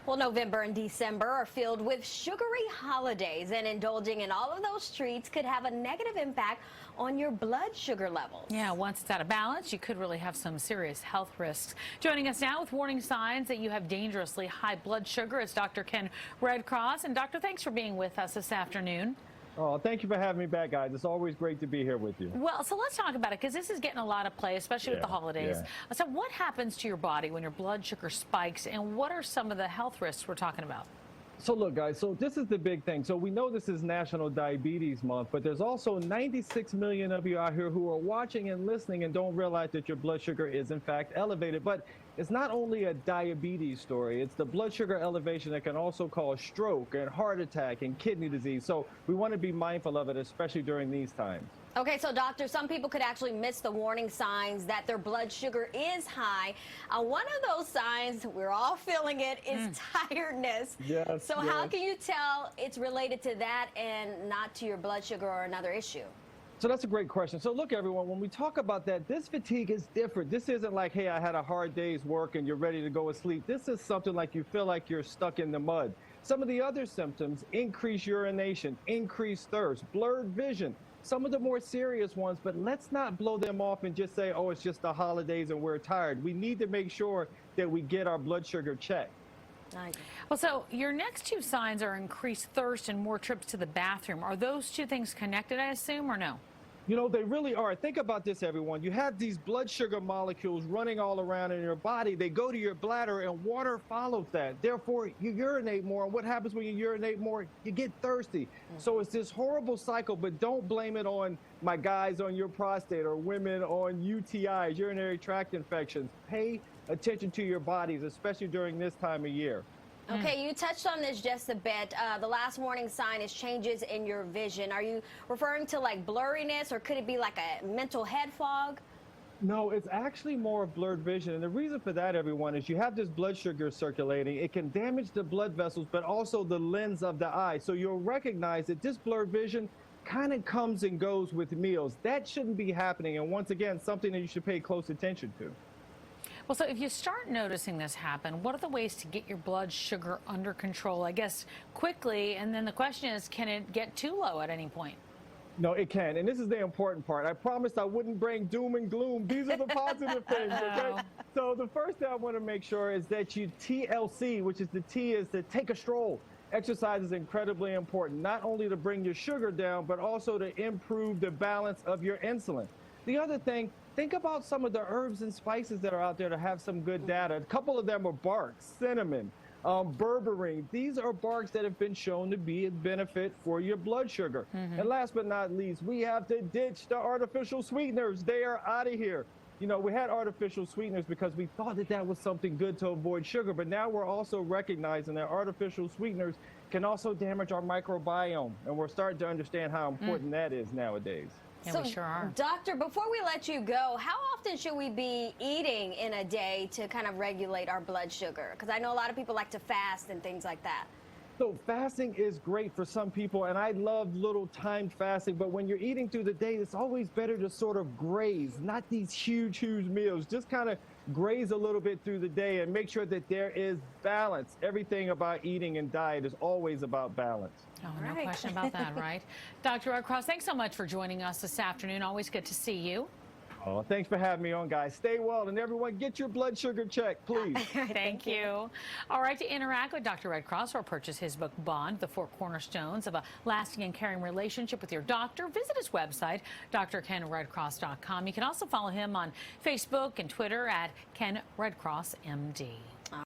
Well, November and December are filled with sugary holidays, and indulging in all of those treats could have a negative impact on your blood sugar levels. Yeah, once it's out of balance, you could really have some serious health risks. Joining us now with warning signs that you have dangerously high blood sugar is Dr. Ken Redcross. And Doctor, thanks for being with us this afternoon. Oh, thank you for having me back, guys. It's always great to be here with you. Well, so let's talk about it, because this is getting a lot of play, especially with the holidays. So what happens to your body when your blood sugar spikes, and what are some of the health risks we're talking about? So look, guys, so this is the big thing. So we know this is National Diabetes Month, but there's also 96 million of you out here who are watching and listening and don't realize that your blood sugar is in fact elevated. But it's not only a diabetes story, it's the blood sugar elevation that can also cause stroke and heart attack and kidney disease. So we want to be mindful of it, especially during these times. Okay, so doctor, some people could actually miss the warning signs that their blood sugar is high. One of those signs, we're all feeling it, is tiredness. Yes. So how can you tell it's related to that and not to your blood sugar or another issue? So that's a great question. So look, everyone, when we talk about that, this fatigue is different. This isn't like, hey, I had a hard day's work and you're ready to go to sleep. This is something like you feel like you're stuck in the mud. Some of the other symptoms: increased urination, increased thirst, blurred vision. Some of the more serious ones, but let's not blow them off and just say, oh, it's just the holidays and we're tired. We need to make sure that we get our blood sugar checked. Well, so your next two signs are increased thirst and more trips to the bathroom. Are those two things connected, I assume, or no? You know, they really are. Think about this, everyone. You have these blood sugar molecules running all around in your body. They go to your bladder, and water follows that. Therefore, you urinate more. And what happens when you urinate more? You get thirsty. So it's this horrible cycle, but don't blame it on my guys on your prostate or women on UTIs, urinary tract infections. Pay attention to your bodies, especially during this time of year. Okay, you touched on this just a bit. The last warning sign is changes in your vision. Are you referring to like blurriness, or could it be like a mental head fog? No, it's actually more of blurred vision. And the reason for that, everyone, is you have this blood sugar circulating. It can damage the blood vessels, but also the lens of the eye. So you'll recognize that this blurred vision kind of comes and goes with meals. That shouldn't be happening. And once again, something that you should pay close attention to. Well, so if you start noticing this happen, what are the ways to get your blood sugar under control, I guess, quickly? And then the question is, can it get too low at any point? No, it can. And this is the important part. I promised I wouldn't bring doom and gloom. These are the positive things, okay? So the first thing I want to make sure is that you TLC, which is the T, is to take a stroll. Exercise is incredibly important, not only to bring your sugar down, but also to improve the balance of your insulin. The other thing, think about some of the herbs and spices that are out there to have some good data. A couple of them are bark, cinnamon, berberine. These are barks that have been shown to be a benefit for your blood sugar. And last but not least, we have to ditch the artificial sweeteners. They are out of here. You know, we had artificial sweeteners because we thought that that was something good to avoid sugar, but now we're also recognizing that artificial sweeteners can also damage our microbiome, and we're starting to understand how important that is nowadays. Yeah, so, we sure are. Doctor, before we let you go, how often should we be eating in a day to kind of regulate our blood sugar? Because I know a lot of people like to fast and things like that. So fasting is great for some people, and I love little timed fasting, but when you're eating through the day, it's always better to sort of graze, not these huge meals. Just kind of graze a little bit through the day and make sure that there is balance. Everything about eating and diet is always about balance. Oh, no question about that, right? Dr. Redcross, thanks so much for joining us this afternoon. Always good to see you. Oh, thanks for having me on, guys. Stay well, and everyone, get your blood sugar checked, please. Thank you. All right, to interact with Dr. Redcross or purchase his book, Bond, The Four Cornerstones of a Lasting and Caring Relationship with Your Doctor, visit his website, drkenredcross.com. You can also follow him on Facebook and Twitter at Ken Redcross, MD.